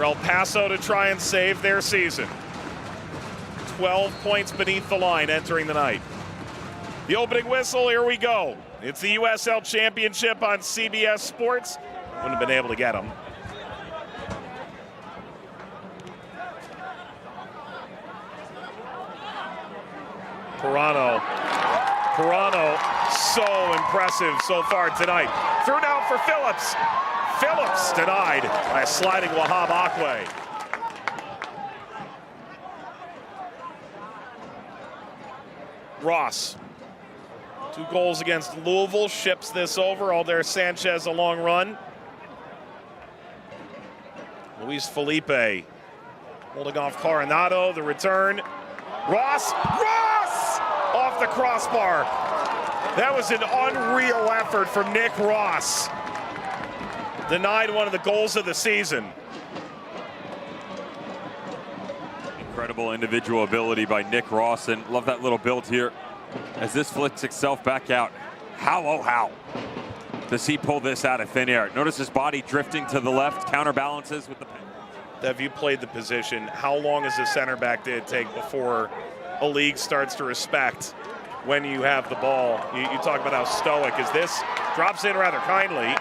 for El Paso to try and save their season. 12 points beneath the line entering the night. The opening whistle, here we go. It's the USL Championship on CBS Sports. Wouldn't have been able to get them. Moreno, so impressive so far tonight. Through now for Phillips. Phillips denied by a sliding Wahab Ackwei. Ross, 2 goals against Louisville, ships this over. Aldair Sanchez a long run. Luis Felipe holding off Coronado, the return. Ross off the crossbar. That was an unreal effort from Nick Ross. Denied one of the goals of the season. Incredible individual ability by Nick Ross, and love that little build here as this flicks itself back out. How does he pull this out of thin air? Notice his body drifting to the left, counterbalances with the pen. Dev, you played the position. How long as a center back did it take before a league starts to respect when you have the ball? You talk about how stoic is this. Drops in rather kindly.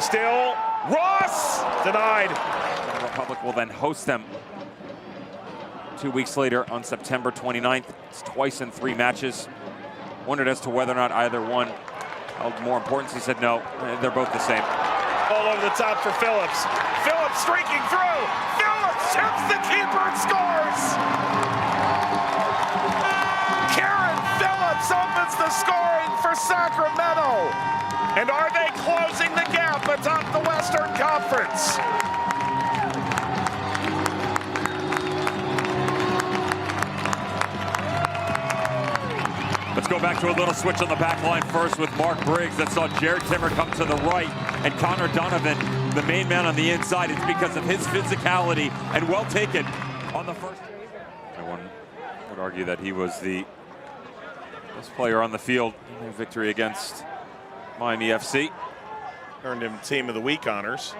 Still, Ross denied. The Republic will then host them 2 weeks later on September 29th. It's twice in 3 matches. Wondered as to whether or not either one held more importance. He said no, they're both the same. All over the top for Phillips. Phillips streaking through. Phillips tips the keeper and scores. Kieran Phillips opens the scoring for Sacramento. And are they closing the gap atop the Western Conference? Let's go back to a little switch on the back line first with Mark Briggs that saw Jared Timmer come to the right and Conor Donovan, the main man on the inside. It's because of his physicality and well taken on the first. One would argue that he was the best player on the field in their victory against Miami FC. Earned him Team of the Week honors.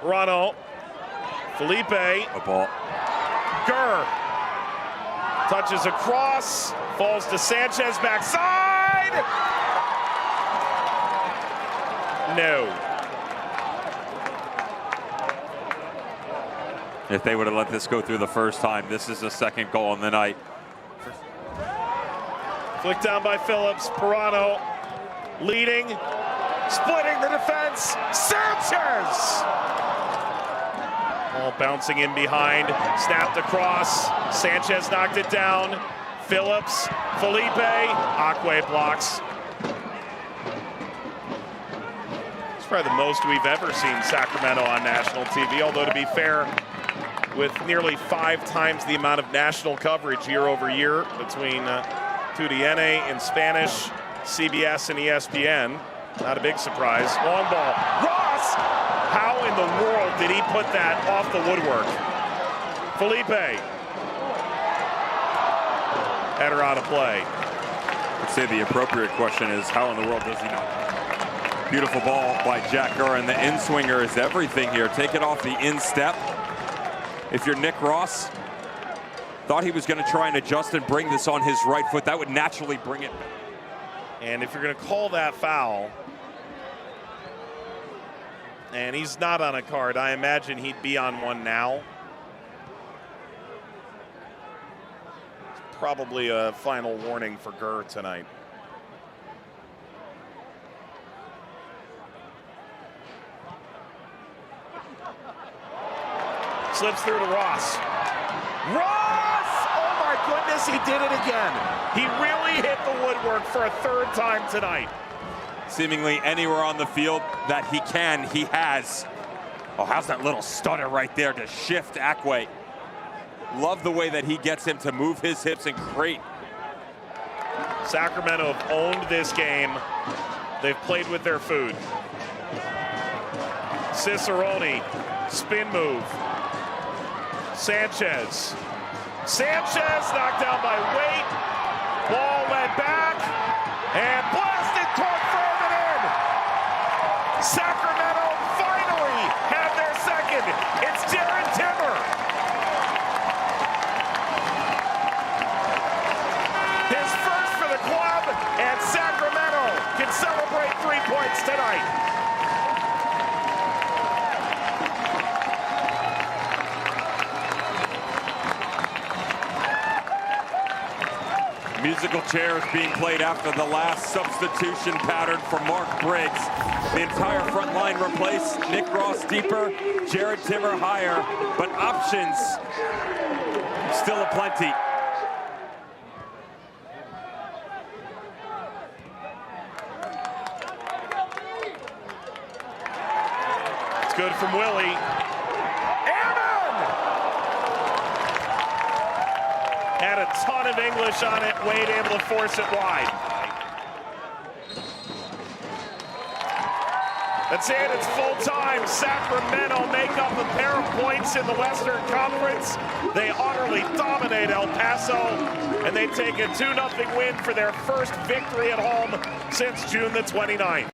Moreno, Felipe. A ball. Gurr. Touches across, falls to Sanchez, backside. No. If they would have let this go through the first time, this is the second goal in the night. Flicked down by Phillips. Moreno leading, splitting the defense. Sanchez! Ball bouncing in behind, snapped across. Sanchez knocked it down. Phillips, Felipe, Ackwei blocks. It's probably the most we've ever seen Sacramento on national TV, although to be fair, with nearly 5 times the amount of national coverage year over year between TUDN in Spanish, CBS and ESPN. Not a big surprise. Long ball. Ross! How in the world did he put that off the woodwork? Felipe. Header out of play. I'd say the appropriate question is, how in the world does he not? Beautiful ball by Jack Gurr, and the in-swinger is everything here. Take it off the instep. If you're Nick Ross, thought he was going to try and adjust and bring this on his right foot. That would naturally bring it. And if you're going to call that foul, and he's not on a card, I imagine he'd be on one now. It's probably a final warning for Gurr tonight. Slips through to Ross. Ross! Oh my goodness, he did it again. He really hit the woodwork for a 3rd time tonight. Seemingly anywhere on the field that he can, he has. Oh, how's that little stutter right there to shift Ackwei? Love the way that he gets him to move his hips and create. Sacramento have owned this game. They've played with their food. Cicerone, spin move. Sanchez. Sanchez knocked down by Weight. Ball went back and blasted toward Furman in. Sacramento celebrate 3 points tonight. Musical chairs being played after the last substitution pattern for Mark Briggs. The entire front line replaced. Nick Ross deeper, Jared Timmer higher, but options still aplenty. It's good from Willey. Had a ton of English on it. Wade able to force it wide. That's it. It's full time. Sacramento make up a pair of points in the Western Conference. They utterly dominate El Paso, and they take a 2-0 win for their first victory at home since June the 29th.